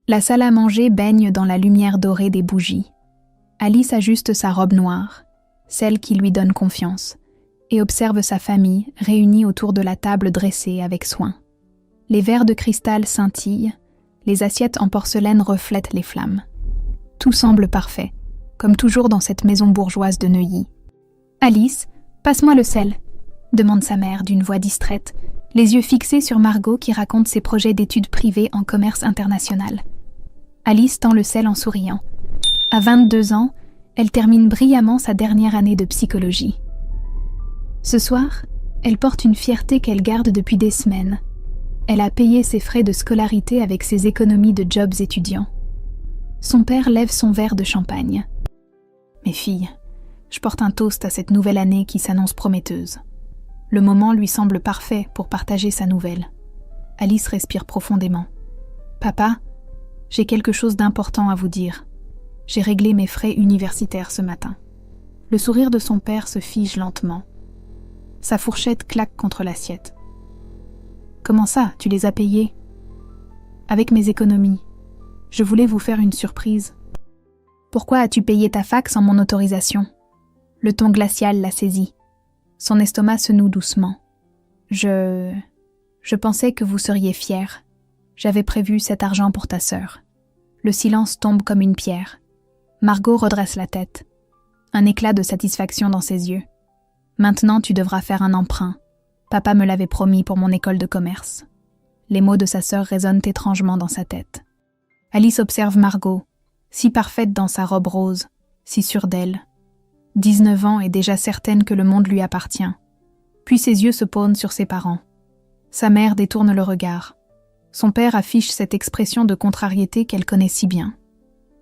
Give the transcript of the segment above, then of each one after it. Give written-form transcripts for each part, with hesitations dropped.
La salle à manger baigne dans la lumière dorée des bougies. Alice ajuste sa robe noire, celle qui lui donne confiance, et observe sa famille réunie autour de la table dressée avec soin. Les verres de cristal scintillent, les assiettes en porcelaine reflètent les flammes. Tout semble parfait, comme toujours dans cette maison bourgeoise de Neuilly. « Alice, passe-moi le sel », demande sa mère d'une voix distraite, les yeux fixés sur Margot qui raconte ses projets d'études privées en commerce international. Alice tend le sel en souriant. À 22 ans, elle termine brillamment sa dernière année de psychologie. Ce soir, elle porte une fierté qu'elle garde depuis des semaines. Elle a payé ses frais de scolarité avec ses économies de jobs étudiants. Son père lève son verre de champagne. « Mes filles, je porte un toast à cette nouvelle année qui s'annonce prometteuse. » Le moment lui semble parfait pour partager sa nouvelle. Alice respire profondément. « Papa, j'ai quelque chose d'important à vous dire. J'ai réglé mes frais universitaires ce matin. » Le sourire de son père se fige lentement. Sa fourchette claque contre l'assiette. « Comment ça, tu les as payés ?»« Avec mes économies. Je voulais vous faire une surprise. »« Pourquoi as-tu payé ta fac sans mon autorisation ?» Le ton glacial la saisit. Son estomac se noue doucement. « Je pensais que vous seriez fiers. J'avais prévu cet argent pour ta sœur. » Le silence tombe comme une pierre. Margot redresse la tête. Un éclat de satisfaction dans ses yeux. « Maintenant, tu devras faire un emprunt. Papa me l'avait promis pour mon école de commerce. » Les mots de sa sœur résonnent étrangement dans sa tête. Alice observe Margot, si parfaite dans sa robe rose, si sûre d'elle. 19 ans et déjà certaine que le monde lui appartient. Puis ses yeux se posent sur ses parents. Sa mère détourne le regard. Son père affiche cette expression de contrariété qu'elle connaît si bien.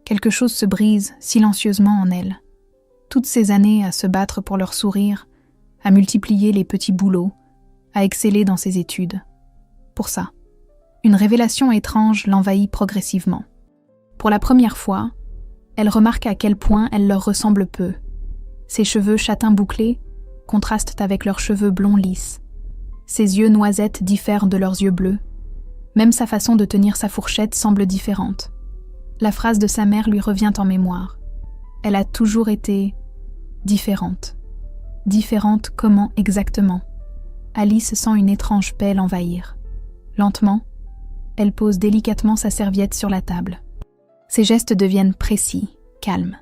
Quelque chose se brise silencieusement en elle. Toutes ces années à se battre pour leur sourire, à multiplier les petits boulots, à exceller dans ses études. Pour ça, une révélation étrange l'envahit progressivement. Pour la première fois, elle remarque à quel point elle leur ressemble peu. Ses cheveux châtains bouclés contrastent avec leurs cheveux blonds lisses. Ses yeux noisettes diffèrent de leurs yeux bleus. Même sa façon de tenir sa fourchette semble différente. La phrase de sa mère lui revient en mémoire. Elle a toujours été différente. Différente comment exactement ? Alice sent une étrange paix l'envahir. Lentement, elle pose délicatement sa serviette sur la table. Ses gestes deviennent précis, calmes.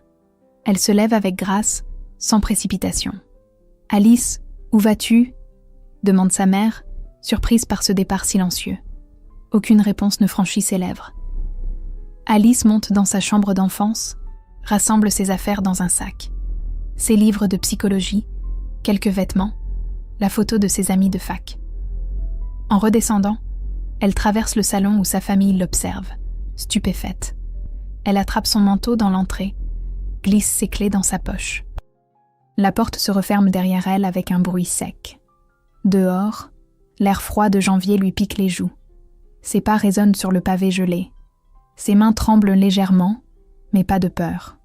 Elle se lève avec grâce, sans précipitation. « Alice, où vas-tu ?» demande sa mère, surprise par ce départ silencieux. Aucune réponse ne franchit ses lèvres. Alice monte dans sa chambre d'enfance, rassemble ses affaires dans un sac. Ses livres de psychologie, quelques vêtements, la photo de ses amis de fac. En redescendant, elle traverse le salon où sa famille l'observe, stupéfaite. Elle attrape son manteau dans l'entrée, glisse ses clés dans sa poche. La porte se referme derrière elle avec un bruit sec. Dehors, l'air froid de janvier lui pique les joues. Ses pas résonnent sur le pavé gelé. Ses mains tremblent légèrement, mais pas de peur,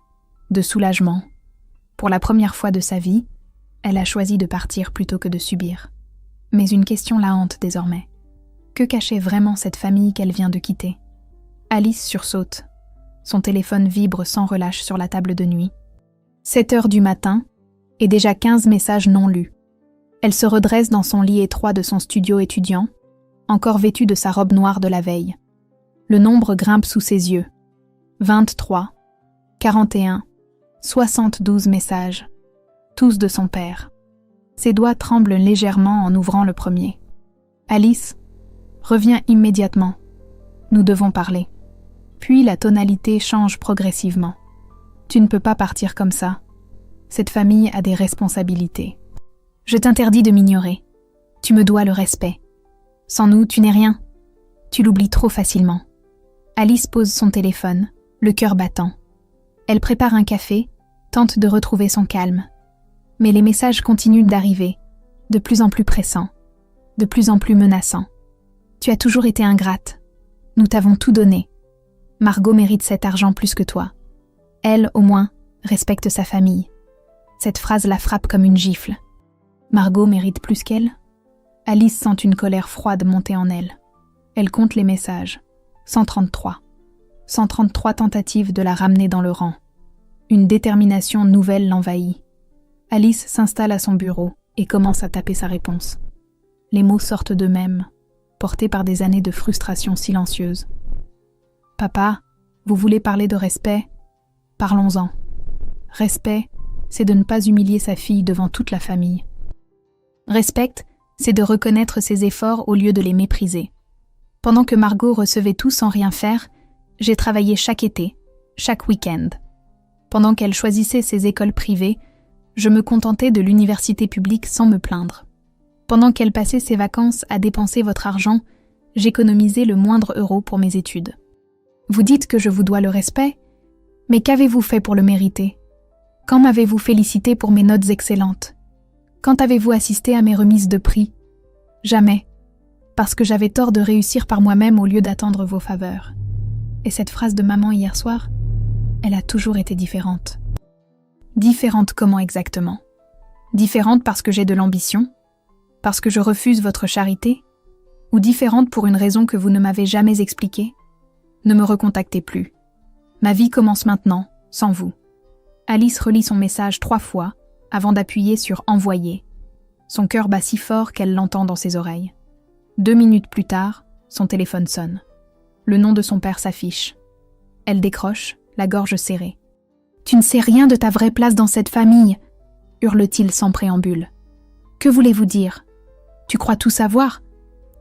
de soulagement. Pour la première fois de sa vie, elle a choisi de partir plutôt que de subir. Mais une question la hante désormais. Que cachait vraiment cette famille qu'elle vient de quitter ? Alice sursaute. Son téléphone vibre sans relâche sur la table de nuit. 7 heures du matin, et déjà 15 messages non lus. Elle se redresse dans son lit étroit de son studio étudiant, encore vêtue de sa robe noire de la veille. Le nombre grimpe sous ses yeux. 23, 41, 72 messages, tous de son père. Ses doigts tremblent légèrement en ouvrant le premier. « Alice, reviens immédiatement. Nous devons parler. » Puis la tonalité change progressivement. « Tu ne peux pas partir comme ça. Cette famille a des responsabilités. Je t'interdis de m'ignorer. Tu me dois le respect. Sans nous, tu n'es rien. Tu l'oublies trop facilement. » Alice pose son téléphone, le cœur battant. Elle prépare un café, tente de retrouver son calme. Mais les messages continuent d'arriver, de plus en plus pressants, de plus en plus menaçants. « Tu as toujours été ingrate. Nous t'avons tout donné. Margot mérite cet argent plus que toi. Elle, au moins, respecte sa famille. » Cette phrase la frappe comme une gifle. Margot mérite plus qu'elle ? Alice sent une colère froide monter en elle. Elle compte les messages. 133. 133 tentatives de la ramener dans le rang. Une détermination nouvelle l'envahit. Alice s'installe à son bureau et commence à taper sa réponse. Les mots sortent d'eux-mêmes, portés par des années de frustration silencieuse. « Papa, vous voulez parler de respect ? Parlons-en. Respect, c'est de ne pas humilier sa fille devant toute la famille. Respect, c'est de reconnaître ses efforts au lieu de les mépriser. Pendant que Margot recevait tout sans rien faire, j'ai travaillé chaque été, chaque week-end. Pendant qu'elle choisissait ses écoles privées, je me contentais de l'université publique sans me plaindre. Pendant qu'elle passait ses vacances à dépenser votre argent, j'économisais le moindre euro pour mes études. Vous dites que je vous dois le respect, mais qu'avez-vous fait pour le mériter ? Quand m'avez-vous félicité pour mes notes excellentes ? Quand avez-vous assisté à mes remises de prix ? Jamais, parce que j'avais tort de réussir par moi-même au lieu d'attendre vos faveurs. Et cette phrase de maman hier soir, elle a toujours été différente. Différente comment exactement ? Différente parce que j'ai de l'ambition ? Parce que je refuse votre charité ? Ou différente pour une raison que vous ne m'avez jamais expliquée ? Ne me recontactez plus. Ma vie commence maintenant, sans vous. Alice relit son message 3 fois avant d'appuyer sur « Envoyer ». Son cœur bat si fort qu'elle l'entend dans ses oreilles. 2 minutes plus tard, son téléphone sonne. Le nom de son père s'affiche. Elle décroche, la gorge serrée. « Tu ne sais rien de ta vraie place dans cette famille !» hurle-t-il sans préambule. « Que voulez-vous dire ? Tu crois tout savoir ?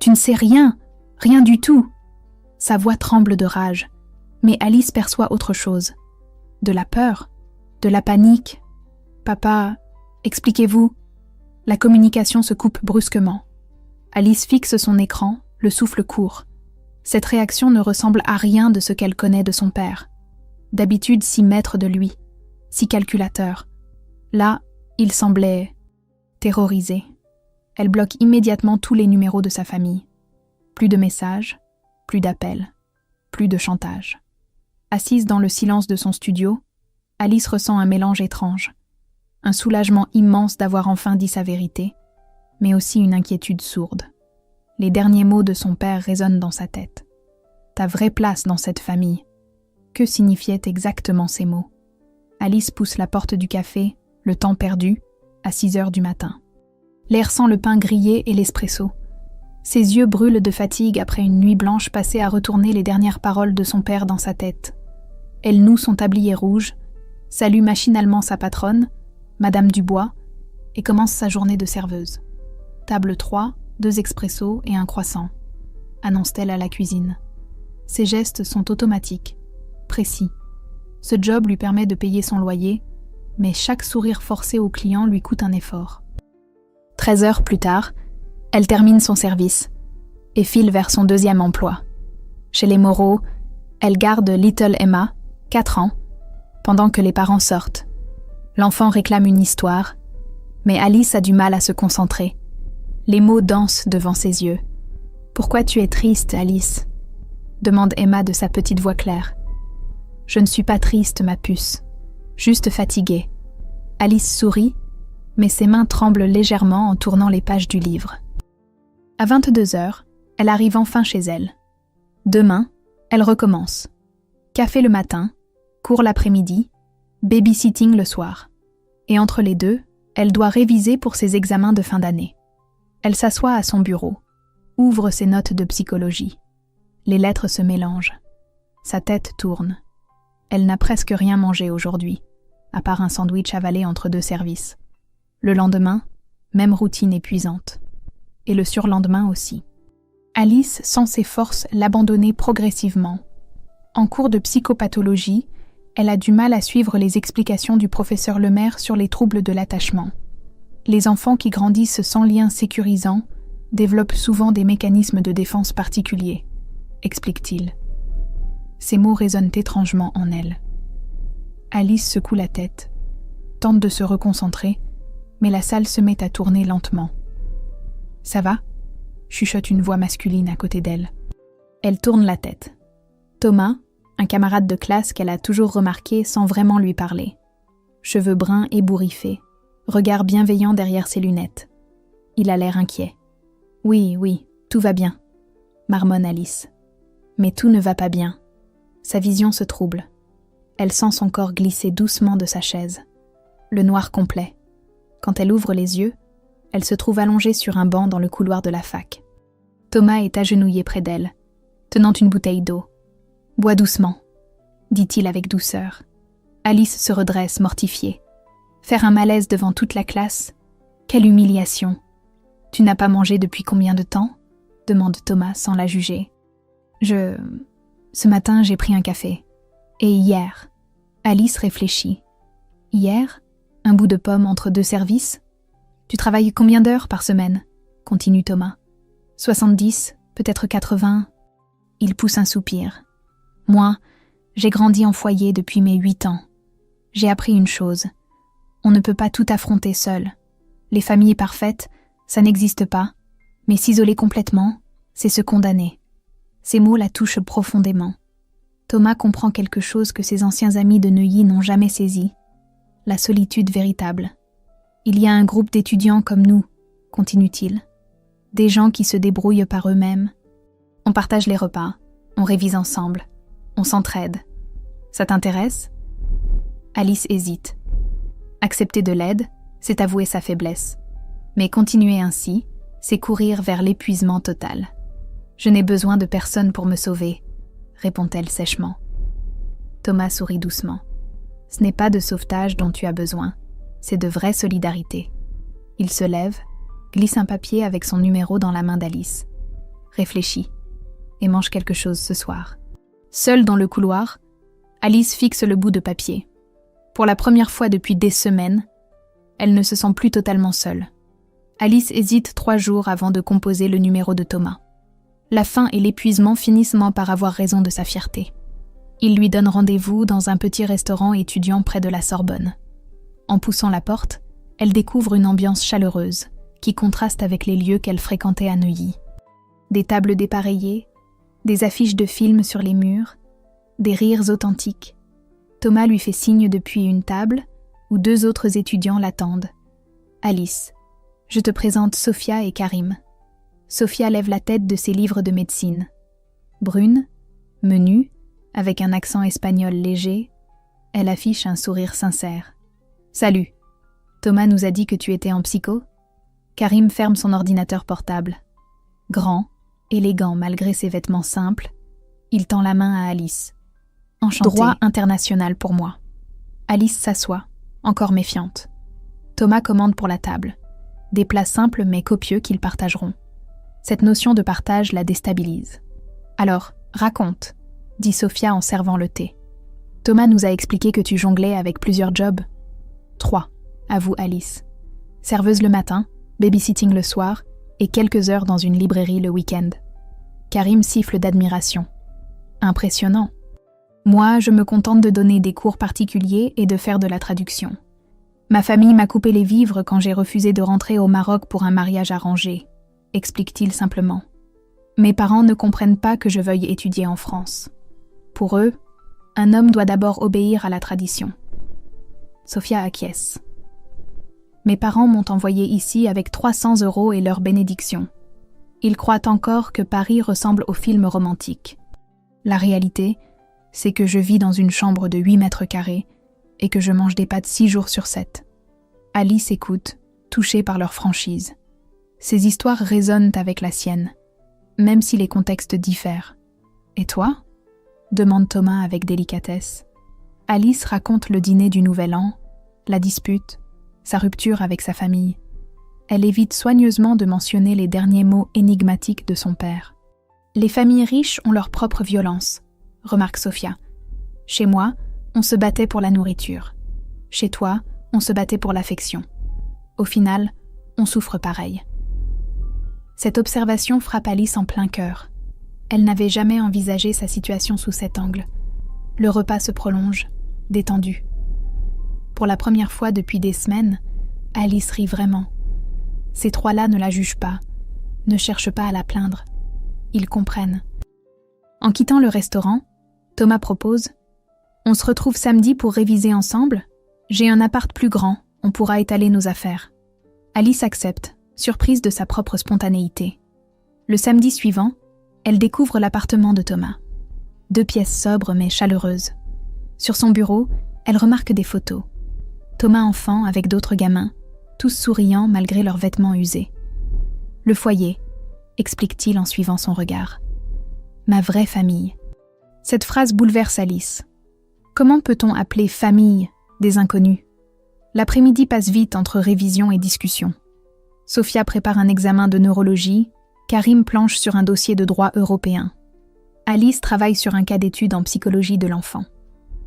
Tu ne sais rien, rien du tout !» Sa voix tremble de rage, mais Alice perçoit autre chose. De la peur, de la panique. « Papa, expliquez-vous ?» La communication se coupe brusquement. Alice fixe son écran, le souffle court. Cette réaction ne ressemble à rien de ce qu'elle connaît de son père. D'habitude si maître de lui, si calculateur. Là, il semblait terrorisé. Elle bloque immédiatement tous les numéros de sa famille. Plus de messages, plus d'appels, plus de chantage. Assise dans le silence de son studio, Alice ressent un mélange étrange. Un soulagement immense d'avoir enfin dit sa vérité, mais aussi une inquiétude sourde. Les derniers mots de son père résonnent dans sa tête. Ta vraie place dans cette famille. Que signifiaient exactement ces mots ? Alice pousse la porte du café, le temps perdu, à 6h du matin. L'air sent le pain grillé et l'espresso. Ses yeux brûlent de fatigue après une nuit blanche passée à retourner les dernières paroles de son père dans sa tête. Elle noue son tablier rouge, salue machinalement sa patronne, Madame Dubois, et commence sa journée de serveuse. Table 3, 2 expressos et un croissant, annonce-t-elle à la cuisine. Ses gestes sont automatiques, précis. Ce job lui permet de payer son loyer, mais chaque sourire forcé au client lui coûte un effort. 13 heures plus tard, elle termine son service et file vers son 2e emploi. Chez les Moreau, elle garde Little Emma, 4 ans, pendant que les parents sortent. L'enfant réclame une histoire, mais Alice a du mal à se concentrer. Les mots dansent devant ses yeux. « Pourquoi tu es triste, Alice ?» demande Emma de sa petite voix claire. « Je ne suis pas triste, ma puce. Juste fatiguée. » Alice sourit, mais ses mains tremblent légèrement en tournant les pages du livre. À 22h, elle arrive enfin chez elle. Demain, elle recommence. Café le matin, cours l'après-midi, babysitting le soir. Et entre les deux, elle doit réviser pour ses examens de fin d'année. Elle s'assoit à son bureau, ouvre ses notes de psychologie. Les lettres se mélangent. Sa tête tourne. Elle n'a presque rien mangé aujourd'hui, à part un sandwich avalé entre 2 services. Le lendemain, même routine épuisante. Et le surlendemain aussi. Alice sent ses forces l'abandonner progressivement. En cours de psychopathologie, elle a du mal à suivre les explications du professeur Lemaire sur les troubles de l'attachement. Les enfants qui grandissent sans lien sécurisant développent souvent des mécanismes de défense particuliers, explique-t-il. Ces mots résonnent étrangement en elle. Alice secoue la tête, tente de se reconcentrer, mais la salle se met à tourner lentement. « Ça va ?» chuchote une voix masculine à côté d'elle. Elle tourne la tête. Thomas, un camarade de classe qu'elle a toujours remarqué sans vraiment lui parler. Cheveux bruns ébouriffés, regard bienveillant derrière ses lunettes. Il a l'air inquiet. « Oui, tout va bien », marmonne Alice. « Mais tout ne va pas bien. Sa vision se trouble. Elle sent son corps glisser doucement de sa chaise. Le noir complet. Quand elle ouvre les yeux, elle se trouve allongée sur un banc dans le couloir de la fac. Thomas est agenouillé près d'elle, tenant une bouteille d'eau. « Bois doucement », dit-il avec douceur. Alice se redresse, mortifiée. Faire un malaise devant toute la classe? Quelle humiliation! « Tu n'as pas mangé depuis combien de temps ?» demande Thomas sans la juger. « Ce matin, j'ai pris un café. Et hier ?» Alice réfléchit. « Hier? Un bout de pomme entre 2 services? Tu travailles combien d'heures par semaine ?» continue Thomas. 70, peut-être 80. Il pousse un soupir. « Moi, j'ai grandi en foyer depuis mes 8 ans. J'ai appris une chose. On ne peut pas tout affronter seul. Les familles parfaites, ça n'existe pas, mais s'isoler complètement, c'est se condamner. » Ces mots la touchent profondément. Thomas comprend quelque chose que ses anciens amis de Neuilly n'ont jamais saisi. La solitude véritable. « Il y a un groupe d'étudiants comme nous, » continue-t-il. Des gens qui se débrouillent par eux-mêmes. On partage les repas, on révise ensemble, on s'entraide. Ça t'intéresse ? Alice hésite. Accepter de l'aide, c'est avouer sa faiblesse. Mais continuer ainsi, c'est courir vers l'épuisement total. « Je n'ai besoin de personne pour me sauver », répond-elle sèchement. Thomas sourit doucement. « Ce n'est pas de sauvetage dont tu as besoin, c'est de vraie solidarité. » Il se lève, glisse un papier avec son numéro dans la main d'Alice. Réfléchit et mange quelque chose ce soir. Seule dans le couloir, Alice fixe le bout de papier. Pour la première fois depuis des semaines, elle ne se sent plus totalement seule. Alice hésite 3 jours avant de composer le numéro de Thomas. La faim et l'épuisement finissent par avoir raison de sa fierté. Il lui donne rendez-vous dans un petit restaurant étudiant près de la Sorbonne. En poussant la porte, elle découvre une ambiance chaleureuse qui contraste avec les lieux qu'elle fréquentait à Neuilly. Des tables dépareillées, des affiches de films sur les murs, des rires authentiques. Thomas lui fait signe depuis une table où 2 autres étudiants l'attendent. « Alice, je te présente Sophia et Karim. » Sophia lève la tête de ses livres de médecine. Brune, menue, avec un accent espagnol léger, elle affiche un sourire sincère. « Salut, Thomas nous a dit que tu étais en psycho ?» Karim ferme son ordinateur portable. Grand, élégant malgré ses vêtements simples, il tend la main à Alice. « Enchanté. Droit international pour moi. » Alice s'assoit, encore méfiante. Thomas commande pour la table. Des plats simples mais copieux qu'ils partageront. Cette notion de partage la déstabilise. « Alors, raconte », dit Sophia en servant le thé. « Thomas nous a expliqué que tu jonglais avec plusieurs jobs. »« 3, avoue Alice. Serveuse le matin, babysitting le soir et quelques heures dans une librairie le week-end. » Karim siffle d'admiration. « Impressionnant. Moi, je me contente de donner des cours particuliers et de faire de la traduction. Ma famille m'a coupé les vivres quand j'ai refusé de rentrer au Maroc pour un mariage arrangé. » explique-t-il simplement. Mes parents ne comprennent pas que je veuille étudier en France. Pour eux, un homme doit d'abord obéir à la tradition. Sophia acquiesce. Mes parents m'ont envoyé ici avec 300 € et leur bénédiction. Ils croient encore que Paris ressemble aux films romantiques. La réalité, c'est que je vis dans une chambre de 8 mètres carrés et que je mange des pâtes 6 jours sur 7. Alice écoute, touchée par leur franchise. Ces histoires résonnent avec la sienne, même si les contextes diffèrent. « Et toi ?» demande Thomas avec délicatesse. Alice raconte le dîner du Nouvel An, la dispute, sa rupture avec sa famille. Elle évite soigneusement de mentionner les derniers mots énigmatiques de son père. « Les familles riches ont leur propre violence », remarque Sophia. « Chez moi, on se battait pour la nourriture. Chez toi, on se battait pour l'affection. Au final, on souffre pareil. » Cette observation frappe Alice en plein cœur. Elle n'avait jamais envisagé sa situation sous cet angle. Le repas se prolonge, détendu. Pour la première fois depuis des semaines, Alice rit vraiment. Ces 3-là ne la jugent pas, ne cherchent pas à la plaindre. Ils comprennent. En quittant le restaurant, Thomas propose « On se retrouve samedi pour réviser ensemble ? J'ai un appart plus grand, on pourra étaler nos affaires. » Alice accepte, surprise de sa propre spontanéité. Le samedi suivant, elle découvre l'appartement de Thomas. 2 pièces sobres mais chaleureuses. Sur son bureau, elle remarque des photos. Thomas enfant avec d'autres gamins, tous souriants malgré leurs vêtements usés. Le foyer, explique-t-il en suivant son regard. Ma vraie famille. Cette phrase bouleverse Alice. Comment peut-on appeler famille des inconnus? L'après-midi passe vite entre révision et discussion. Sophia prépare un examen de neurologie, Karim planche sur un dossier de droit européen. Alice travaille sur un cas d'étude en psychologie de l'enfant.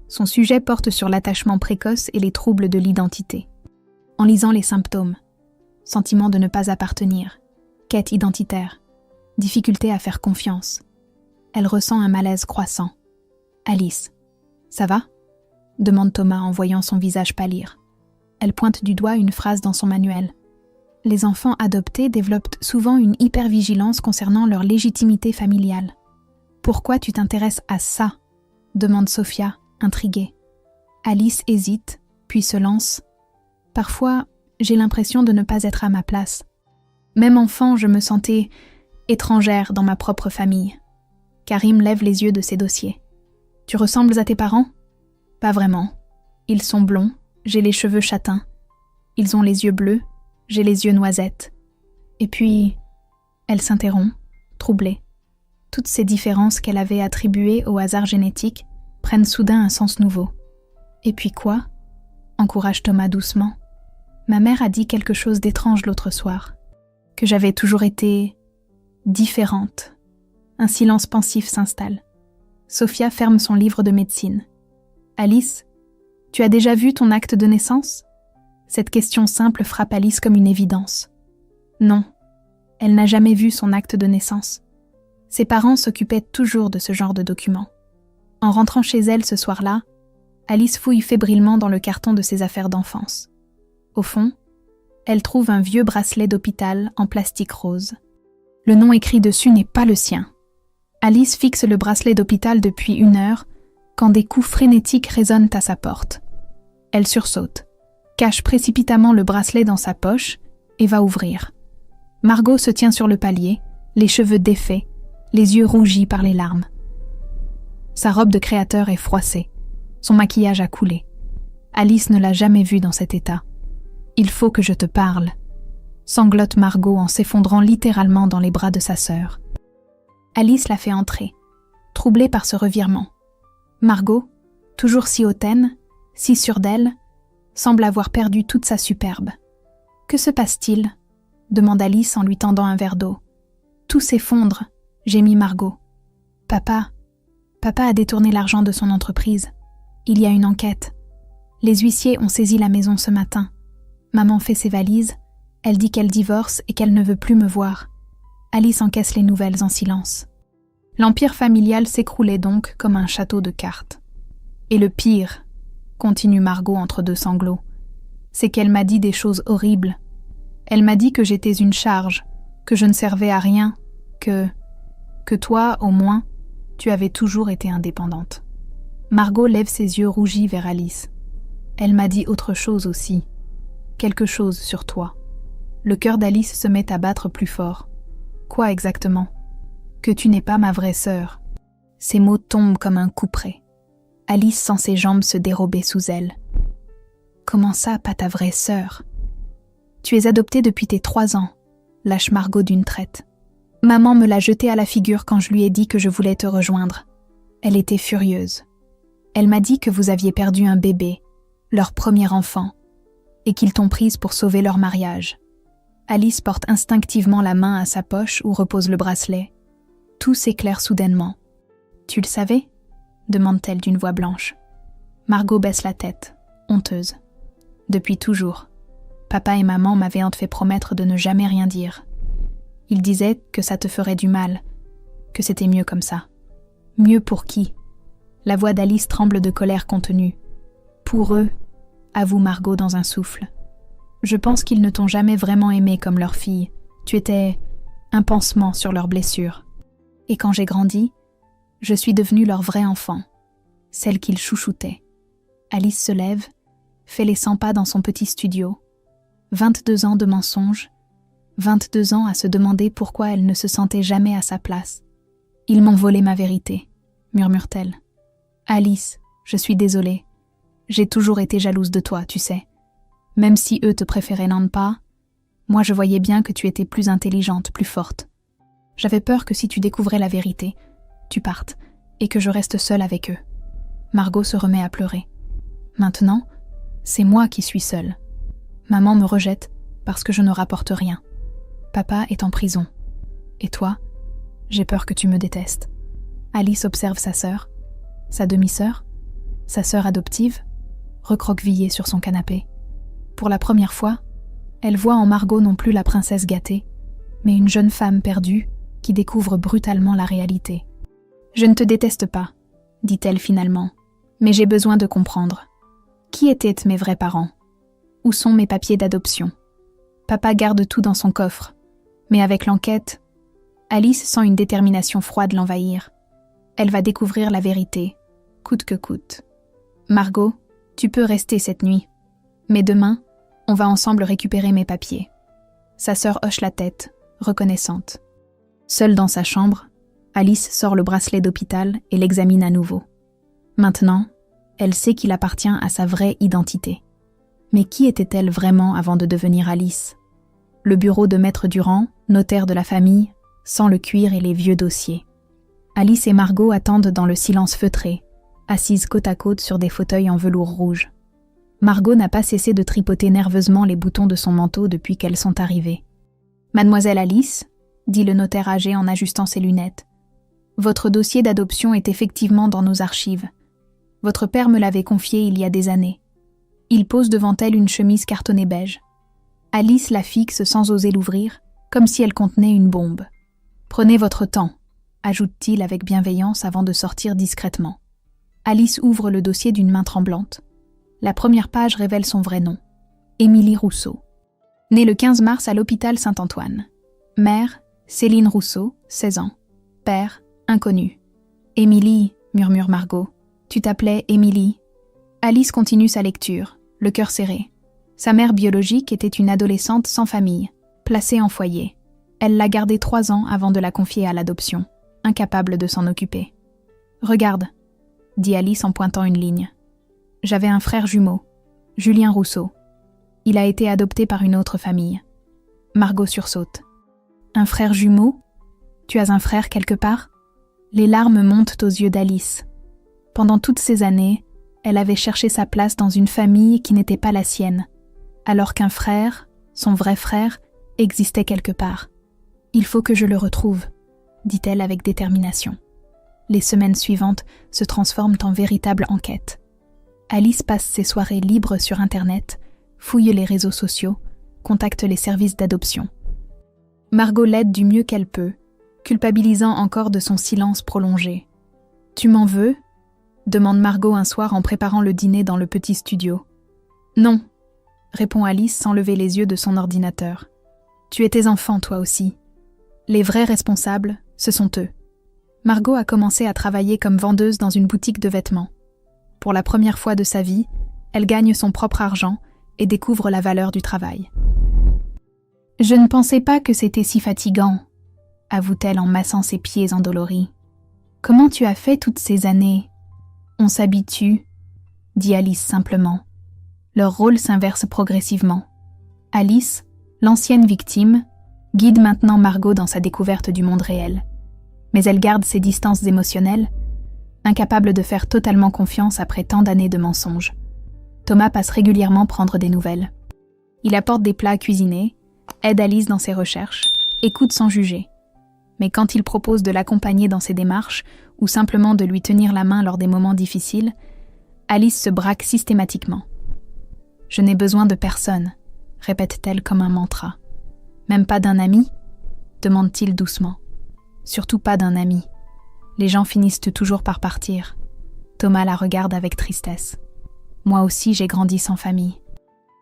Son sujet porte sur l'attachement précoce et les troubles de l'identité. En lisant les symptômes, sentiment de ne pas appartenir, quête identitaire, difficulté à faire confiance, elle ressent un malaise croissant. Alice, ça va? Demande Thomas en voyant son visage pâlir. Elle pointe du doigt une phrase dans son manuel. Les enfants adoptés développent souvent une hypervigilance concernant leur légitimité familiale. Pourquoi tu t'intéresses à ça? Demande Sophia, intriguée. Alice hésite, puis se lance. Parfois, j'ai l'impression de ne pas être à ma place. Même enfant, je me sentais étrangère dans ma propre famille. Karim lève les yeux de ses dossiers. Tu ressembles à tes parents? Pas vraiment. Ils sont blonds, j'ai les cheveux châtains. Ils ont les yeux bleus, j'ai les yeux noisettes. Et puis, elle s'interrompt, troublée. Toutes ces différences qu'elle avait attribuées au hasard génétique prennent soudain un sens nouveau. Et puis quoi? Encourage Thomas doucement. Ma mère a dit quelque chose d'étrange l'autre soir. Que j'avais toujours été différente. Un silence pensif s'installe. Sophia ferme son livre de médecine. Alice, tu as déjà vu ton acte de naissance? Cette question simple frappe Alice comme une évidence. Non, elle n'a jamais vu son acte de naissance. Ses parents s'occupaient toujours de ce genre de documents. En rentrant chez elle ce soir-là, Alice fouille fébrilement dans le carton de ses affaires d'enfance. Au fond, elle trouve un vieux bracelet d'hôpital en plastique rose. Le nom écrit dessus n'est pas le sien. Alice fixe le bracelet d'hôpital depuis 1 heure quand des coups frénétiques résonnent à sa porte. Elle sursaute, cache précipitamment le bracelet dans sa poche et va ouvrir. Margot se tient sur le palier, les cheveux défaits, les yeux rougis par les larmes. Sa robe de créateur est froissée, son maquillage a coulé. Alice ne l'a jamais vue dans cet état. « Il faut que je te parle », sanglote Margot en s'effondrant littéralement dans les bras de sa sœur. Alice la fait entrer, troublée par ce revirement. Margot, toujours si hautaine, si sûre d'elle, semble avoir perdu toute sa superbe. « Que se passe-t-il » demande Alice en lui tendant un verre d'eau. « Tout s'effondre », gémit Margot. « Papa a détourné l'argent de son entreprise. Il y a une enquête. Les huissiers ont saisi la maison ce matin. Maman fait ses valises, elle dit qu'elle divorce et qu'elle ne veut plus me voir. » Alice encaisse les nouvelles en silence. L'empire familial s'écroulait donc comme un château de cartes. « Et le pire, » continue Margot entre 2 sanglots, « c'est qu'elle m'a dit des choses horribles. Elle m'a dit que j'étais une charge, que je ne servais à rien, que toi, au moins, tu avais toujours été indépendante. » Margot lève ses yeux rougis vers Alice. Elle m'a dit autre chose aussi. Quelque chose sur toi. Le cœur d'Alice se met à battre plus fort. Quoi exactement? Que tu n'es pas ma vraie sœur. Ces mots tombent comme un couperet. Alice sent ses jambes se dérober sous elle. Comment ça, pas ta vraie sœur? Tu es adoptée depuis tes 3 ans, lâche Margot d'une traite. Maman me l'a jeté à la figure quand je lui ai dit que je voulais te rejoindre. Elle était furieuse. Elle m'a dit que vous aviez perdu un bébé, leur premier enfant, et qu'ils t'ont prise pour sauver leur mariage. Alice porte instinctivement la main à sa poche où repose le bracelet. Tout s'éclaire soudainement. « Tu le savais ?» demande-t-elle d'une voix blanche. Margot baisse la tête, honteuse. « Depuis toujours. Papa et maman m'avaient fait promettre de ne jamais rien dire. Ils disaient que ça te ferait du mal, que c'était mieux comme ça. Mieux pour qui? » La voix d'Alice tremble de colère contenue. « Pour eux, avoue Margot dans un souffle. Je pense qu'ils ne t'ont jamais vraiment aimé comme leur fille. Tu étais un pansement sur leurs blessures. Et quand j'ai grandi, je suis devenue leur vraie enfant, celle qu'ils chouchoutaient. » Alice se lève, fait les 100 pas dans son petit studio. 22 ans de mensonges, 22 ans à se demander pourquoi elle ne se sentait jamais à sa place. Ils m'ont volé ma vérité, murmure-t-elle. Alice, je suis désolée. J'ai toujours été jalouse de toi, tu sais. Même si eux te préféraient non pas, moi je voyais bien que tu étais plus intelligente, plus forte. J'avais peur que si tu découvrais la vérité, tu partes et que je reste seule avec eux. Margot se remet à pleurer. Maintenant, c'est moi qui suis seule. Maman me rejette parce que je ne rapporte rien. Papa est en prison. Et toi, j'ai peur que tu me détestes. Alice observe sa sœur, sa demi-sœur, sa sœur adoptive, recroquevillée sur son canapé. Pour la première fois, elle voit en Margot non plus la princesse gâtée, mais une jeune femme perdue qui découvre brutalement la réalité. « Je ne te déteste pas, dit-elle finalement, mais j'ai besoin de comprendre. Qui étaient mes vrais parents? Où sont mes papiers d'adoption? Papa garde tout dans son coffre, mais avec l'enquête, Alice sent une détermination froide l'envahir. Elle va découvrir la vérité, coûte que coûte. Margot, tu peux rester cette nuit, mais demain, on va ensemble récupérer mes papiers. Sa sœur hoche la tête, reconnaissante. Seule dans sa chambre, Alice sort le bracelet d'hôpital et l'examine à nouveau. Maintenant, elle sait qu'il appartient à sa vraie identité. Mais qui était-elle vraiment avant de devenir Alice? Le bureau de Maître Durand, notaire de la famille, sent le cuir et les vieux dossiers. Alice et Margot attendent dans le silence feutré, assises côte à côte sur des fauteuils en velours rouge. Margot n'a pas cessé de tripoter nerveusement les boutons de son manteau depuis qu'elles sont arrivées. « Mademoiselle Alice », dit le notaire âgé en ajustant ses lunettes, « votre dossier d'adoption est effectivement dans nos archives. Votre père me l'avait confié il y a des années. » Il pose devant elle une chemise cartonnée beige. Alice la fixe sans oser l'ouvrir, comme si elle contenait une bombe. « Prenez votre temps », ajoute-t-il avec bienveillance avant de sortir discrètement. Alice ouvre le dossier d'une main tremblante. La première page révèle son vrai nom, Émilie Rousseau. Née le 15 mars à l'hôpital Saint-Antoine. Mère, Céline Rousseau, 16 ans. Père, inconnu. « Émilie », murmure Margot, « tu t'appelais Émilie ». Alice continue sa lecture, le cœur serré. Sa mère biologique était une adolescente sans famille, placée en foyer. Elle l'a gardée 3 ans avant de la confier à l'adoption, incapable de s'en occuper. « Regarde », dit Alice en pointant une ligne. « J'avais un frère jumeau, Julien Rousseau. Il a été adopté par une autre famille. » Margot sursaute. « Un frère jumeau? Tu as un frère quelque part ?» Les larmes montent aux yeux d'Alice. Pendant toutes ces années, elle avait cherché sa place dans une famille qui n'était pas la sienne, alors qu'un frère, son vrai frère, existait quelque part. « Il faut que je le retrouve », dit-elle avec détermination. Les semaines suivantes se transforment en véritable enquête. Alice passe ses soirées libres sur Internet, fouille les réseaux sociaux, contacte les services d'adoption. Margot l'aide du mieux qu'elle peut, culpabilisant encore de son silence prolongé. « Tu m'en veux ?» demande Margot un soir en préparant le dîner dans le petit studio. « Non », répond Alice sans lever les yeux de son ordinateur. « Tu étais enfant, toi aussi. Les vrais responsables, ce sont eux. » Margot a commencé à travailler comme vendeuse dans une boutique de vêtements. Pour la première fois de sa vie, elle gagne son propre argent et découvre la valeur du travail. « Je ne pensais pas que c'était si fatigant », avoue-t-elle en massant ses pieds endoloris. « Comment tu as fait toutes ces années ?»« On s'habitue », dit Alice simplement. Leur rôle s'inverse progressivement. Alice, l'ancienne victime, guide maintenant Margot dans sa découverte du monde réel. Mais elle garde ses distances émotionnelles, incapable de faire totalement confiance après tant d'années de mensonges. Thomas passe régulièrement prendre des nouvelles. Il apporte des plats cuisinés, aide Alice dans ses recherches, écoute sans juger. Mais quand il propose de l'accompagner dans ses démarches ou simplement de lui tenir la main lors des moments difficiles, Alice se braque systématiquement. « Je n'ai besoin de personne », répète-t-elle comme un mantra. « Même pas d'un ami ?» demande-t-il doucement. « Surtout pas d'un ami. Les gens finissent toujours par partir. » Thomas la regarde avec tristesse. « Moi aussi, j'ai grandi sans famille.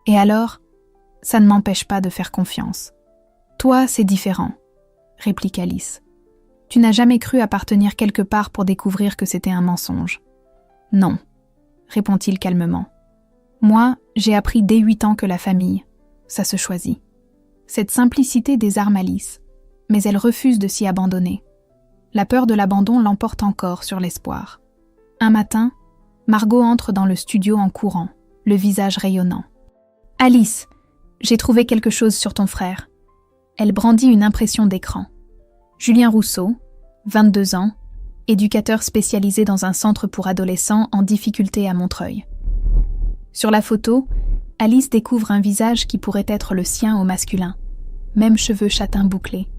Et alors, ça ne m'empêche pas de faire confiance. Toi, c'est différent, » réplique Alice. « Tu n'as jamais cru appartenir quelque part pour découvrir que c'était un mensonge. »« Non, » répond-il calmement. « Moi, j'ai appris dès 8 ans que la famille, ça se choisit. » Cette simplicité désarme Alice, mais elle refuse de s'y abandonner. La peur de l'abandon l'emporte encore sur l'espoir. Un matin, Margot entre dans le studio en courant, le visage rayonnant. « Alice, j'ai trouvé quelque chose sur ton frère. » Elle brandit une impression d'écran. Julien Rousseau, 22 ans, éducateur spécialisé dans un centre pour adolescents en difficulté à Montreuil. Sur la photo, Alice découvre un visage qui pourrait être le sien au masculin. Même cheveux châtain bouclés,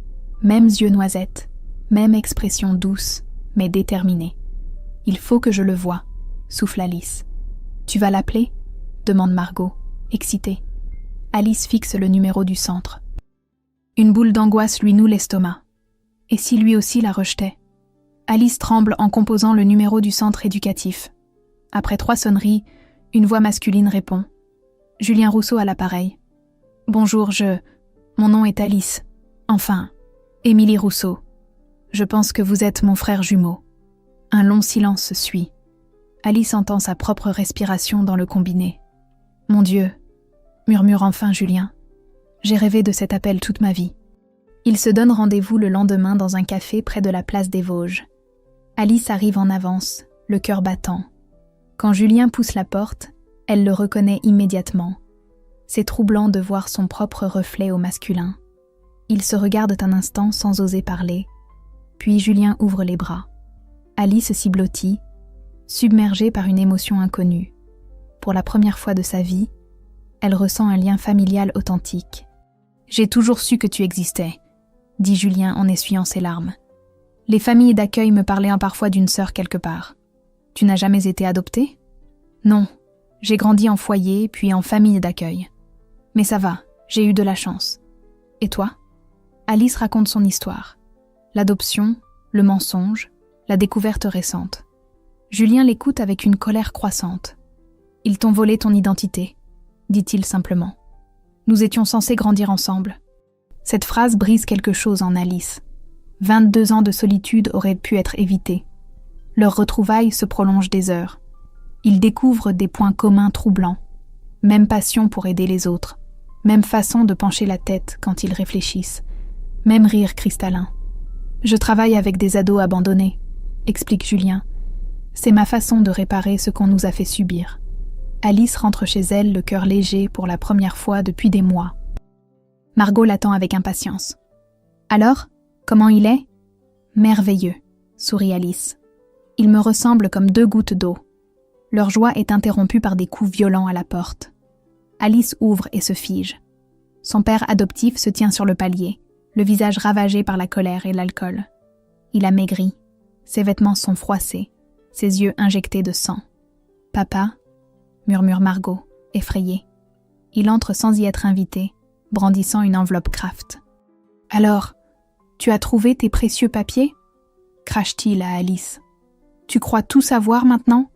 mêmes yeux noisettes, même expression douce, mais déterminée. « Il faut que je le voie », souffle Alice. « Tu vas l'appeler ?» demande Margot, excitée. Alice fixe le numéro du centre. Une boule d'angoisse lui noue l'estomac. Et si lui aussi la rejetait? Alice tremble en composant le numéro du centre éducatif. Après 3 sonneries, une voix masculine répond. Julien Rousseau à l'appareil. « Bonjour, Mon nom est Alice. Enfin, Émilie Rousseau. Je pense que vous êtes mon frère jumeau. » Un long silence se suit. Alice entend sa propre respiration dans le combiné. « Mon Dieu !» murmure enfin Julien. « J'ai rêvé de cet appel toute ma vie. » Ils se donnent rendez-vous le lendemain dans un café près de la place des Vosges. Alice arrive en avance, le cœur battant. Quand Julien pousse la porte, elle le reconnaît immédiatement. C'est troublant de voir son propre reflet au masculin. Ils se regardent un instant sans oser parler. Puis Julien ouvre les bras. Alice s'y blottit, submergée par une émotion inconnue. Pour la première fois de sa vie, elle ressent un lien familial authentique. « J'ai toujours su que tu existais », dit Julien en essuyant ses larmes. « Les familles d'accueil me parlaient parfois d'une sœur quelque part. Tu n'as jamais été adoptée ? » ?»« Non, j'ai grandi en foyer, puis en famille d'accueil. Mais ça va, j'ai eu de la chance. Et toi ?» Alice raconte son histoire. L'adoption, le mensonge, la découverte récente. Julien l'écoute avec une colère croissante. « Ils t'ont volé ton identité », dit-il simplement. « Nous étions censés grandir ensemble. » Cette phrase brise quelque chose en Alice. 22 ans de solitude auraient pu être évités. Leurs retrouvailles se prolongent des heures. Ils découvrent des points communs troublants. Même passion pour aider les autres. Même façon de pencher la tête quand ils réfléchissent. Même rire cristallin. « Je travaille avec des ados abandonnés », explique Julien. « C'est ma façon de réparer ce qu'on nous a fait subir. » Alice rentre chez elle, le cœur léger pour la première fois depuis des mois. Margot l'attend avec impatience. « Alors, comment il est ?»« Merveilleux », sourit Alice. « Il me ressemble comme 2 gouttes d'eau. » Leur joie est interrompue par des coups violents à la porte. Alice ouvre et se fige. Son père adoptif se tient sur le palier, le visage ravagé par la colère et l'alcool. Il a maigri, ses vêtements sont froissés, ses yeux injectés de sang. « Papa ?» murmure Margot, effrayée. Il entre sans y être invité, brandissant une enveloppe Kraft. « Alors, tu as trouvé tes précieux papiers ?» crache-t-il à Alice. « Tu crois tout savoir maintenant ?»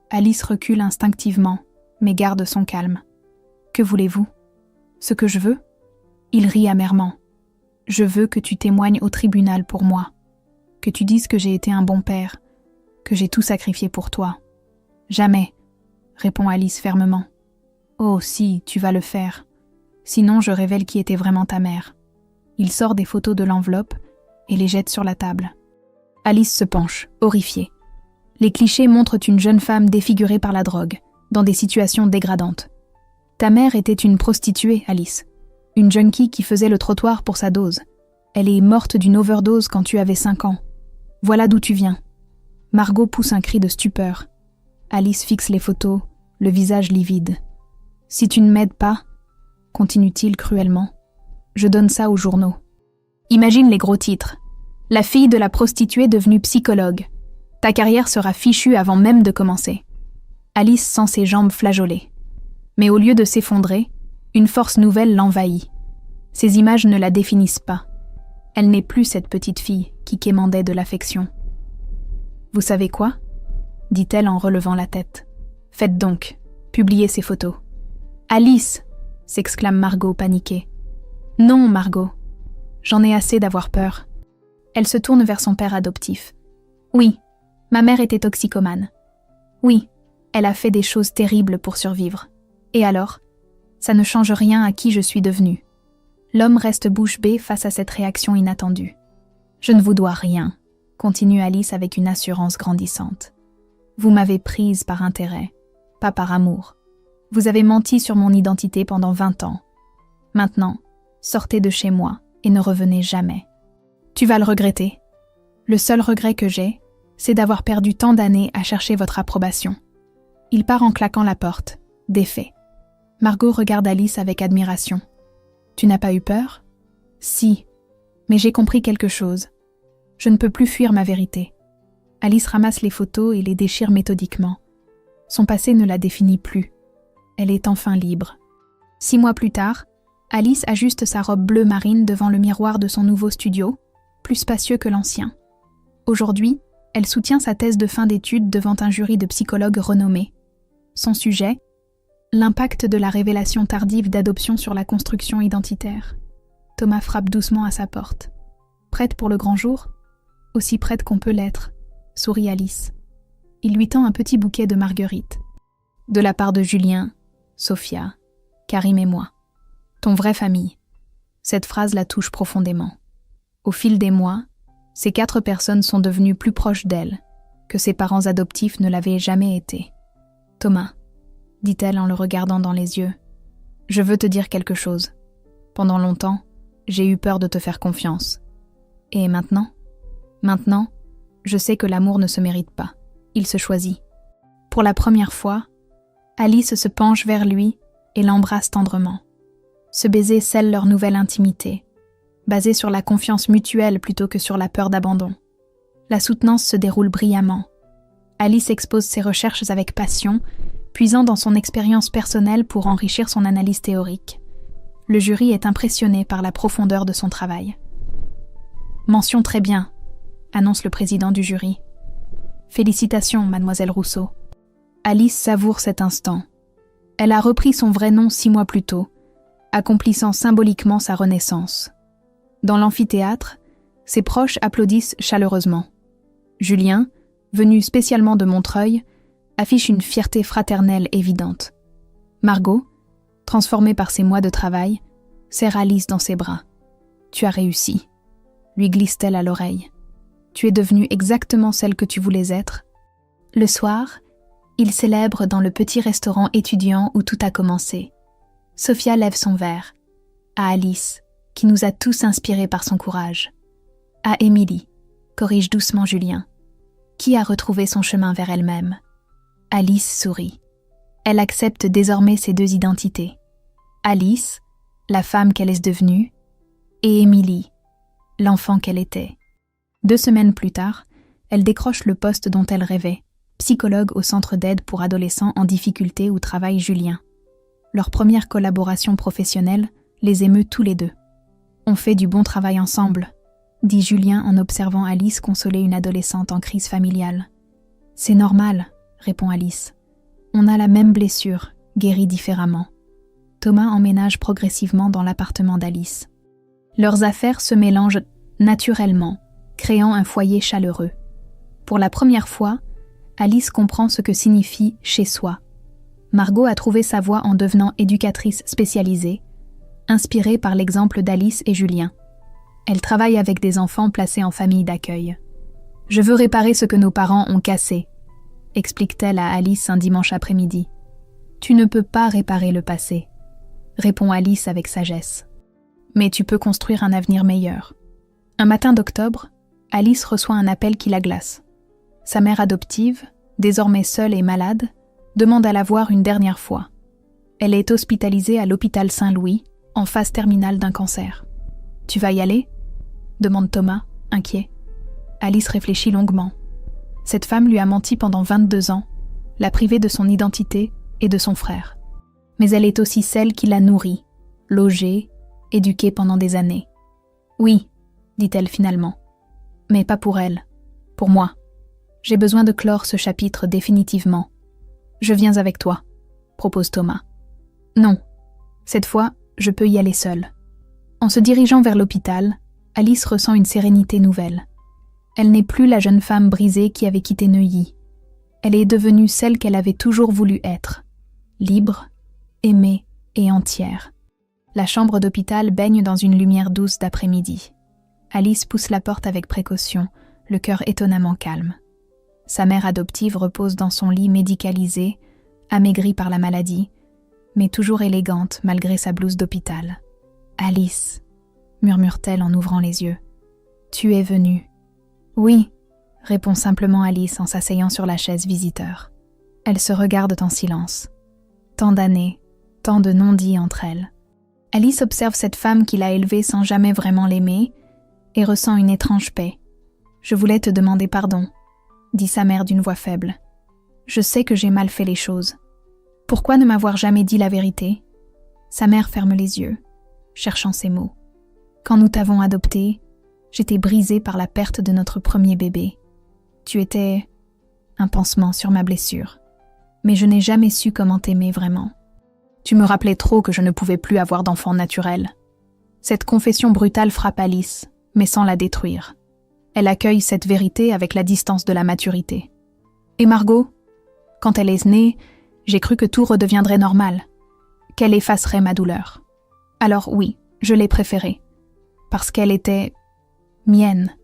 Alice recule instinctivement, mais garde son calme. « Que voulez-vous ? Ce que je veux ?» Il rit amèrement. « Je veux que tu témoignes au tribunal pour moi, que tu dises que j'ai été un bon père, que j'ai tout sacrifié pour toi. »« Jamais », répond Alice fermement. « Oh si, tu vas le faire. Sinon je révèle qui était vraiment ta mère. » Il sort des photos de l'enveloppe et les jette sur la table. Alice se penche, horrifiée. Les clichés montrent une jeune femme défigurée par la drogue, dans des situations dégradantes. Ta mère était une prostituée, Alice. Une junkie qui faisait le trottoir pour sa dose. Elle est morte d'une overdose quand tu avais 5 ans. Voilà d'où tu viens. Margot pousse un cri de stupeur. Alice fixe les photos, le visage livide. Si tu ne m'aides pas, continue-t-il cruellement, je donne ça aux journaux. Imagine les gros titres. La fille de la prostituée devenue psychologue. Ta carrière sera fichue avant même de commencer. Alice sent ses jambes flageoler. Mais au lieu de s'effondrer, une force nouvelle l'envahit. Ces images ne la définissent pas. Elle n'est plus cette petite fille qui quémandait de l'affection. « Vous savez quoi ?» dit-elle en relevant la tête. « Faites donc, publiez ces photos. »« Alice !» s'exclame Margot paniquée. « Non, Margot. J'en ai assez d'avoir peur. » Elle se tourne vers son père adoptif. « Oui, ma mère était toxicomane. Oui, elle a fait des choses terribles pour survivre. Et alors ? Ça ne change rien à qui je suis devenue. » L'homme reste bouche bée face à cette réaction inattendue. « Je ne vous dois rien. continue Alice avec une assurance grandissante. Vous m'avez prise par intérêt, pas par amour. Vous avez menti sur mon identité pendant 20 ans. Maintenant, sortez de chez moi et ne revenez jamais. Tu vas le regretter. Le seul regret que j'ai, c'est d'avoir perdu tant d'années à chercher votre approbation. Il part en claquant la porte, défait. Margot regarde Alice avec admiration. Tu n'as pas eu peur ? Si, mais j'ai compris quelque chose. Je ne peux plus fuir ma vérité. Alice ramasse les photos et les déchire méthodiquement. Son passé ne la définit plus. Elle est enfin libre. 6 mois plus tard, Alice ajuste sa robe bleue marine devant le miroir de son nouveau studio, plus spacieux que l'ancien. Aujourd'hui, elle soutient sa thèse de fin d'études devant un jury de psychologues renommés. Son sujet, l'impact de la révélation tardive d'adoption sur la construction identitaire. Thomas frappe doucement à sa porte. Prête pour le grand jour ? Aussi prête qu'on peut l'être, sourit Alice. Il lui tend un petit bouquet de marguerites. De la part de Julien, Sophia, Karim et moi. Ton vraie famille. Cette phrase la touche profondément. Au fil des mois, ces 4 personnes sont devenues plus proches d'elle que ses parents adoptifs ne l'avaient jamais été. Thomas, dit-elle en le regardant dans les yeux, je veux te dire quelque chose. Pendant longtemps, j'ai eu peur de te faire confiance. Et maintenant, je sais que l'amour ne se mérite pas. Il se choisit. Pour la première fois, Alice se penche vers lui et l'embrasse tendrement. Ce baiser scelle leur nouvelle intimité, basée sur la confiance mutuelle plutôt que sur la peur d'abandon. La soutenance se déroule brillamment. Alice expose ses recherches avec passion, puisant dans son expérience personnelle pour enrichir son analyse théorique. Le jury est impressionné par la profondeur de son travail. « Mention très bien », annonce le président du jury. « Félicitations, mademoiselle Rousseau. » Alice savoure cet instant. Elle a repris son vrai nom 6 mois plus tôt, accomplissant symboliquement sa renaissance. Dans l'amphithéâtre, ses proches applaudissent chaleureusement. Julien, venu spécialement de Montreuil, affiche une fierté fraternelle évidente. Margot, transformée par ses mois de travail, serre Alice dans ses bras. « Tu as réussi », lui glisse-t-elle à l'oreille. « Tu es devenue exactement celle que tu voulais être. » Le soir, ils célèbrent dans le petit restaurant étudiant où tout a commencé. Sophia lève son verre. À Alice, qui nous a tous inspirés par son courage. À Émilie, corrige doucement Julien, qui a retrouvé son chemin vers elle-même. Alice sourit. Elle accepte désormais ses 2 identités. Alice, la femme qu'elle est devenue, et Émilie, l'enfant qu'elle était. 2 semaines plus tard, elle décroche le poste dont elle rêvait, psychologue au centre d'aide pour adolescents en difficulté où travaille Julien. Leur première collaboration professionnelle les émeut tous les 2. « On fait du bon travail ensemble », dit Julien en observant Alice consoler une adolescente en crise familiale. « C'est normal », répond Alice. « On a la même blessure, guérie différemment. » Thomas emménage progressivement dans l'appartement d'Alice. Leurs affaires se mélangent naturellement, créant un foyer chaleureux. Pour la première fois, Alice comprend ce que signifie « chez soi ». Margot a trouvé sa voie en devenant éducatrice spécialisée, inspirée par l'exemple d'Alice et Julien. Elle travaille avec des enfants placés en famille d'accueil. « Je veux réparer ce que nos parents ont cassé », explique-t-elle à Alice un dimanche après-midi. « Tu ne peux pas réparer le passé », répond Alice avec sagesse. « Mais tu peux construire un avenir meilleur. » Un matin d'octobre, Alice reçoit un appel qui la glace. Sa mère adoptive, désormais seule et malade, demande à la voir une dernière fois. Elle est hospitalisée à l'hôpital Saint-Louis, en phase terminale d'un cancer. « Tu vas y aller ?» demande Thomas, inquiet. Alice réfléchit longuement. Cette femme lui a menti pendant 22 ans, l'a privée de son identité et de son frère. Mais elle est aussi celle qui l'a nourrie, logée, éduquée pendant des années. « Oui, » dit-elle finalement. « Mais pas pour elle, pour moi. J'ai besoin de clore ce chapitre définitivement. Je viens avec toi, » propose Thomas. « Non, cette fois, je peux y aller seule. » En se dirigeant vers l'hôpital, Alice ressent une sérénité nouvelle. Elle n'est plus la jeune femme brisée qui avait quitté Neuilly. Elle est devenue celle qu'elle avait toujours voulu être, libre, aimée et entière. La chambre d'hôpital baigne dans une lumière douce d'après-midi. Alice pousse la porte avec précaution, le cœur étonnamment calme. Sa mère adoptive repose dans son lit médicalisé, amaigrie par la maladie, mais toujours élégante malgré sa blouse d'hôpital. « Alice » murmure-t-elle en ouvrant les yeux. « Tu es venue. »« Oui » répond simplement Alice en s'asseyant sur la chaise visiteur. Elles se regardent en silence. Tant d'années, tant de non-dits entre elles. Alice observe cette femme qui l'a élevée sans jamais vraiment l'aimer et ressent une étrange paix. « Je voulais te demander pardon », dit sa mère d'une voix faible. « Je sais que j'ai mal fait les choses. Pourquoi ne m'avoir jamais dit la vérité ?» Sa mère ferme les yeux, cherchant ses mots. « Quand nous t'avons adoptée, j'étais brisée par la perte de notre premier bébé. Tu étais un pansement sur ma blessure. Mais je n'ai jamais su comment t'aimer vraiment. Tu me rappelais trop que je ne pouvais plus avoir d'enfant naturel. » Cette confession brutale frappe Alice, mais sans la détruire. Elle accueille cette vérité avec la distance de la maturité. « Et Margot ? Quand elle est née, j'ai cru que tout redeviendrait normal, qu'elle effacerait ma douleur. Alors oui, je l'ai préférée, parce qu'elle était mienne. »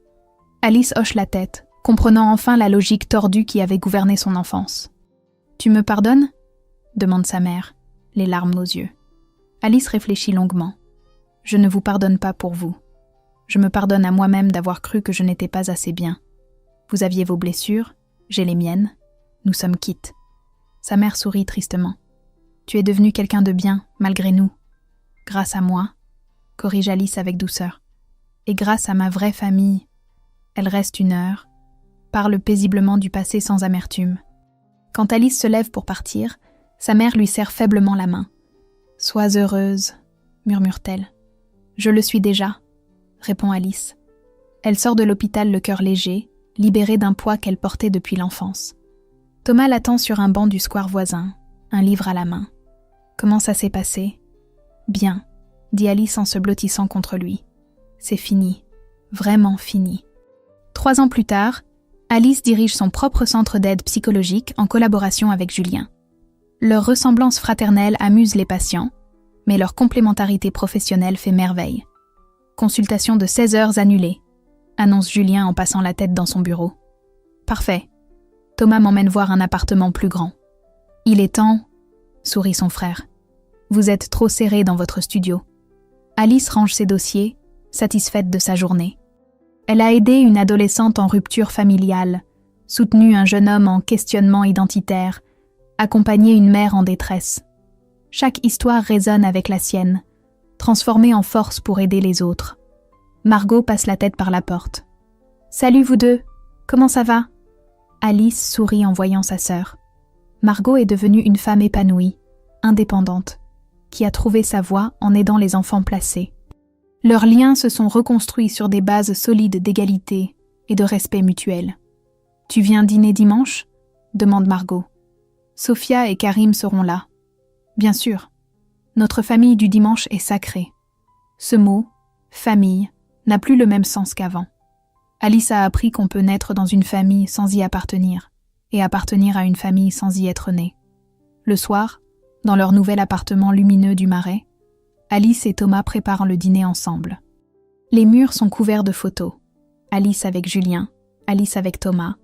Alice hoche la tête, comprenant enfin la logique tordue qui avait gouverné son enfance. « Tu me pardonnes ?» demande sa mère, les larmes aux yeux. Alice réfléchit longuement. « Je ne vous pardonne pas pour vous. Je me pardonne à moi-même d'avoir cru que je n'étais pas assez bien. Vous aviez vos blessures, j'ai les miennes. Nous sommes quittes. » Sa mère sourit tristement. « Tu es devenu quelqu'un de bien, malgré nous. Grâce à moi, » corrige Alice avec douceur. « Et grâce à ma vraie famille. » Elle reste une heure, parle paisiblement du passé sans amertume. Quand Alice se lève pour partir, sa mère lui serre faiblement la main. « Sois heureuse, » murmure-t-elle. « Je le suis déjà, » répond Alice. Elle sort de l'hôpital le cœur léger, libérée d'un poids qu'elle portait depuis l'enfance. Thomas l'attend sur un banc du square voisin, un livre à la main. « Comment ça s'est passé ?»« Bien, » dit Alice en se blottissant contre lui. « C'est fini, vraiment fini. » 3 ans plus tard, Alice dirige son propre centre d'aide psychologique en collaboration avec Julien. Leur ressemblance fraternelle amuse les patients, mais leur complémentarité professionnelle fait merveille. Consultation de 16 heures annulée, annonce Julien en passant la tête dans son bureau. Parfait. Thomas m'emmène voir un appartement plus grand. Il est temps, sourit son frère. Vous êtes trop serré dans votre studio. Alice range ses dossiers, satisfaite de sa journée. Elle a aidé une adolescente en rupture familiale, soutenu un jeune homme en questionnement identitaire, accompagné une mère en détresse. Chaque histoire résonne avec la sienne, transformée en force pour aider les autres. Margot passe la tête par la porte. « Salut vous deux, comment ça va ?» Alice sourit en voyant sa sœur. Margot est devenue une femme épanouie, indépendante, qui a trouvé sa voie en aidant les enfants placés. Leurs liens se sont reconstruits sur des bases solides d'égalité et de respect mutuel. « Tu viens dîner dimanche ?» demande Margot. Sophia et Karim seront là. Bien sûr, notre famille du dimanche est sacrée. Ce mot, famille, n'a plus le même sens qu'avant. Alice a appris qu'on peut naître dans une famille sans y appartenir, et appartenir à une famille sans y être né. Le soir, dans leur nouvel appartement lumineux du Marais, Alice et Thomas préparent le dîner ensemble. Les murs sont couverts de photos. Alice avec Julien, Alice avec Thomas,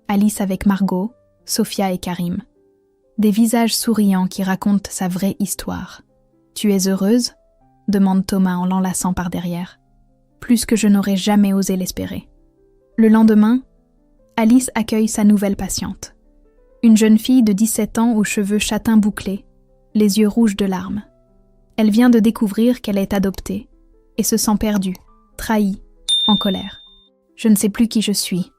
Alice avec Margot, Sophia et Karim. Des visages souriants qui racontent sa vraie histoire. « Tu es heureuse ?» demande Thomas en l'enlaçant par derrière. Plus que je n'aurais jamais osé l'espérer. Le lendemain, Alice accueille sa nouvelle patiente. Une jeune fille de 17 ans aux cheveux châtains bouclés, les yeux rouges de larmes. Elle vient de découvrir qu'elle est adoptée et se sent perdue, trahie, en colère. « Je ne sais plus qui je suis »,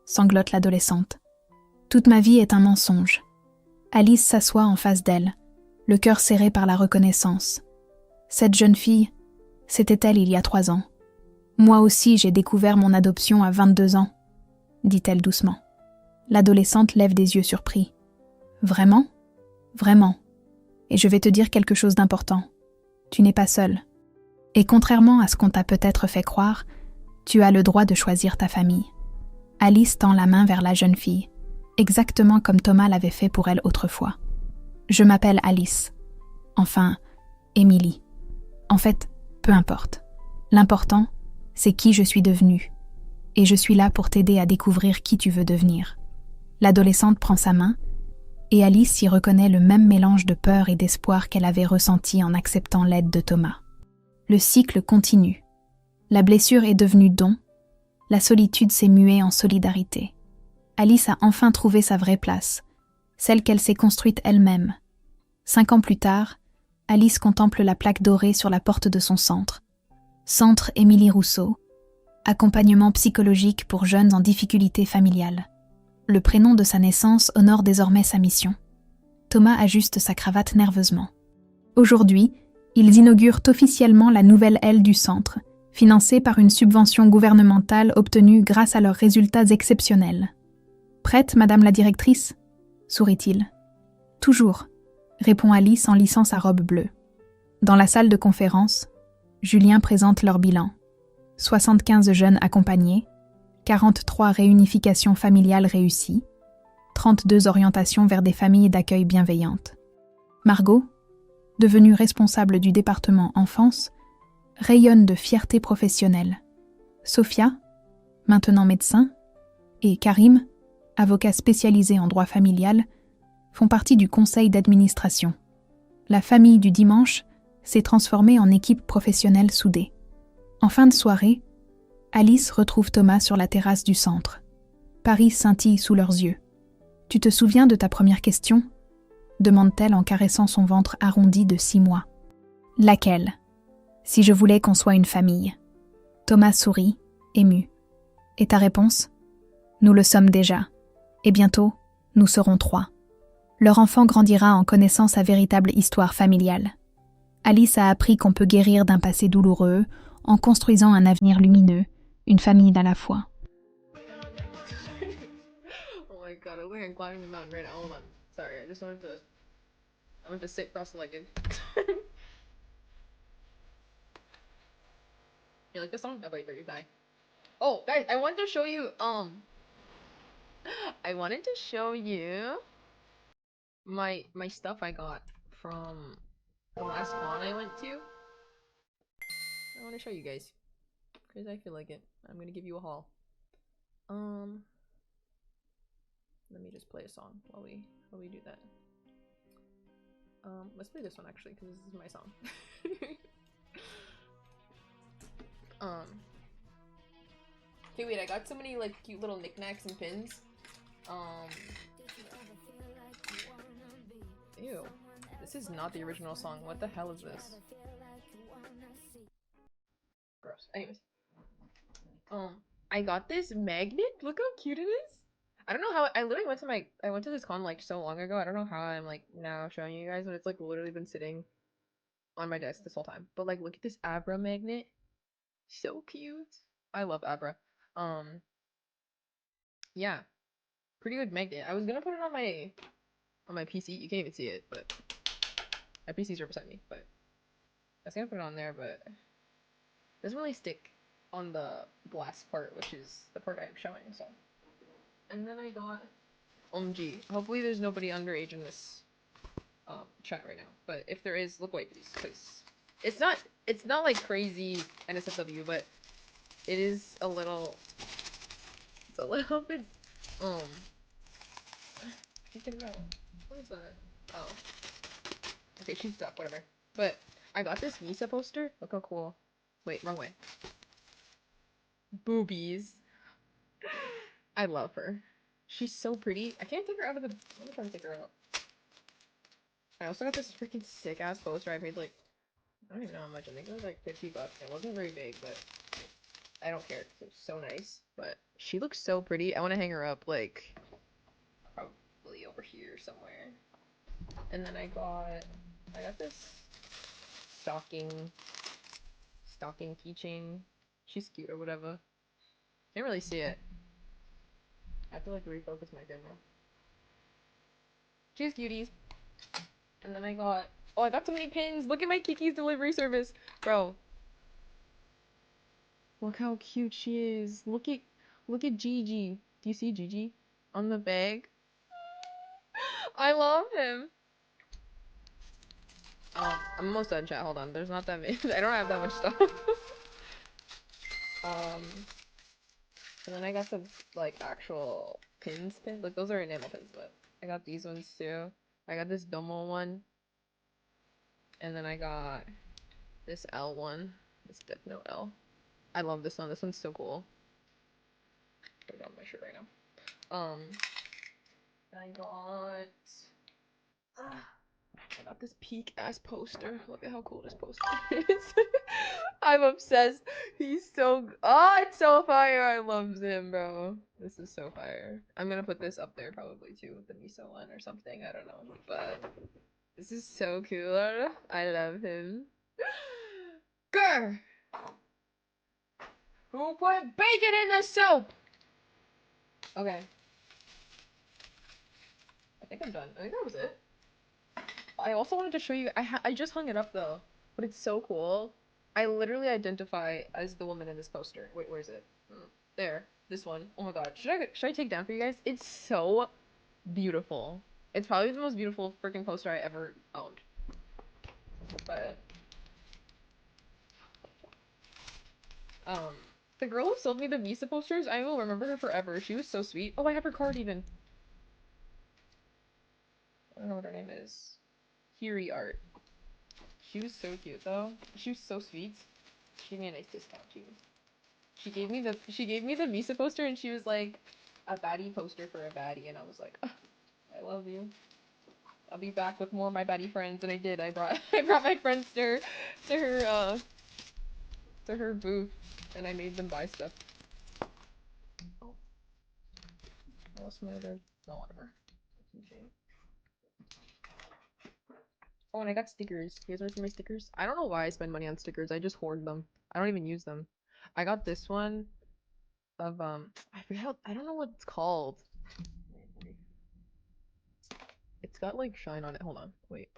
sanglote l'adolescente. « Toute ma vie est un mensonge. » Alice s'assoit en face d'elle, le cœur serré par la reconnaissance. Cette jeune fille, c'était elle il y a 3 ans. Moi aussi j'ai découvert mon adoption à 22 ans, dit-elle doucement. L'adolescente lève des yeux surpris. Vraiment ? Vraiment. Et je vais te dire quelque chose d'important. Tu n'es pas seule. Et contrairement à ce qu'on t'a peut-être fait croire, tu as le droit de choisir ta famille. Alice tend la main vers la jeune fille, exactement comme Thomas l'avait fait pour elle autrefois. Je m'appelle Alice. Enfin, Émilie. En fait, peu importe. L'important, c'est qui je suis devenue. et je suis là pour t'aider à découvrir qui tu veux devenir. L'adolescente prend sa main, et Alice y reconnaît le même mélange de peur et d'espoir qu'elle avait ressenti en acceptant l'aide de Thomas. Le cycle continue. La blessure est devenue don, la solitude s'est muée en solidarité. Alice a enfin trouvé sa vraie place, celle qu'elle s'est construite elle-même. 5 ans plus tard, Alice contemple la plaque dorée sur la porte de son centre. Centre Émilie Rousseau, accompagnement psychologique pour jeunes en difficulté familiale. Le prénom de sa naissance honore désormais sa mission. Thomas ajuste sa cravate nerveusement. Aujourd'hui, ils inaugurent officiellement la nouvelle aile du centre, financée par une subvention gouvernementale obtenue grâce à leurs résultats exceptionnels. « Prête, madame la directrice ?» sourit-il. « Toujours », répond Alice en lissant sa robe bleue. Dans la salle de conférence, Julien présente leur bilan. 75 jeunes accompagnés, 43 réunifications familiales réussies, 32 orientations vers des familles d'accueil bienveillantes. Margot, devenue responsable du département enfance, rayonne de fierté professionnelle. Sophia, maintenant médecin, et Karim, avocat spécialisé en droit familial, font partie du conseil d'administration. La famille du dimanche s'est transformée en équipe professionnelle soudée. En fin de soirée, Alice retrouve Thomas sur la terrasse du centre. Paris scintille sous leurs yeux. « Tu te souviens de ta première question ?» demande-t-elle en caressant son ventre arrondi de 6 mois. « Laquelle ? Si je voulais qu'on soit une famille. » Thomas sourit, ému. « Et ta réponse ? Nous le sommes déjà. Et bientôt, nous serons 3. Leur enfant grandira en connaissant sa véritable histoire familiale. Alice a appris qu'on peut guérir d'un passé douloureux en construisant un avenir lumineux, une famille à la fois. Oh my god, I look like I'm climbing the mountain right now. Hold on. Sorry, I wanted to sit cross-legged. You like this song? Oh wait, you die. Oh, guys, I wanted to show you, I wanted to show you my stuff I got from the last con I went to. I want to show you guys, because I feel like it. I'm gonna give you a haul. Let me just play a song while we do that. Let's play this one actually, because this is my song. Okay, wait, I got so many like cute little knickknacks and pins. Ew, this is not the original song. What the hell is this? Gross. Anyways, I got this magnet. Look how cute it is. I don't know how I literally went to this con like so long ago. I don't know how I'm like now showing you guys, but it's like literally been sitting on my desk this whole time. But like, look at this Abra magnet. So cute. I love Abra. Yeah, pretty good magnet. I was gonna put it on my PC. You can't even see it, but my PC's right beside me. But I was gonna put it on there, but it doesn't really stick on the blast part, which is the part I'm showing. So, and then I got OMG. Hopefully, there's nobody underage in this chat right now. But if there is, look away, please, because it's not like crazy NSFW, but it is a little. It's a little bit. I can't figure out. What is that? Oh. Okay, she's stuck. Whatever. But I got this Nisa poster. Look how cool. Wait, wrong way. Boobies. I love her. She's so pretty. I can't take her out of the. Let me try to take her out. I also got this freaking sick ass poster. I paid like. I don't even know how much. I think it was like $50. It wasn't very big, but I don't care because it was so nice. But she looks so pretty. I want to hang her up like probably over here somewhere. And then I got this stocking keychain. She's cute or whatever. Can't really see it. I have to like refocus my camera. She's cuties. And then I got so many pins. Look at my Kiki's delivery service, bro. Look how cute she is. Look at Gigi. Do you see Gigi on the bag? I love him. I'm almost done, chat. Hold on. There's not that many. I don't have that much stuff. And then I got the like actual pins. Like those are enamel pins, but I got these ones too. I got this Domo one, and then I got this L one. This Death Note L. I love this one. This one's so cool. Put it on my shirt right now. I got this peak ass poster. Look at how cool this poster is. I'm obsessed. He's so it's so fire. I love him, bro. This is so fire. I'm gonna put this up there probably too with the miso one or something. I don't know, but this is so cool. I love him. Grr! Who put bacon in the soup? Okay. I think I'm done. I think that was it. I also wanted to show you. I just hung it up though, but it's so cool. I literally identify as the woman in this poster. Wait, where is it? There. This one. Oh my god. Should I take down for you guys? It's so beautiful. It's probably the most beautiful freaking poster I ever owned. But the girl who sold me the Misa posters, I will remember her forever. She was so sweet. Oh, I have her card even. I don't know what her name is. Kiri Art. She was so cute though. She was so sweet. She gave me a nice discount too. She gave me the Misa poster and she was like a baddie poster for a baddie and I was like, oh, I love you. I'll be back with more of my baddie friends and I did. I brought my friends to her booth and I made them buy stuff. Oh. I lost my other no whatever. Oh, and I got stickers. You guys want to see my stickers? I don't know why I spend money on stickers. I just hoard them. I don't even use them. I got this one of I forget I don't know what it's called. It's got like shine on it. Hold on. Wait.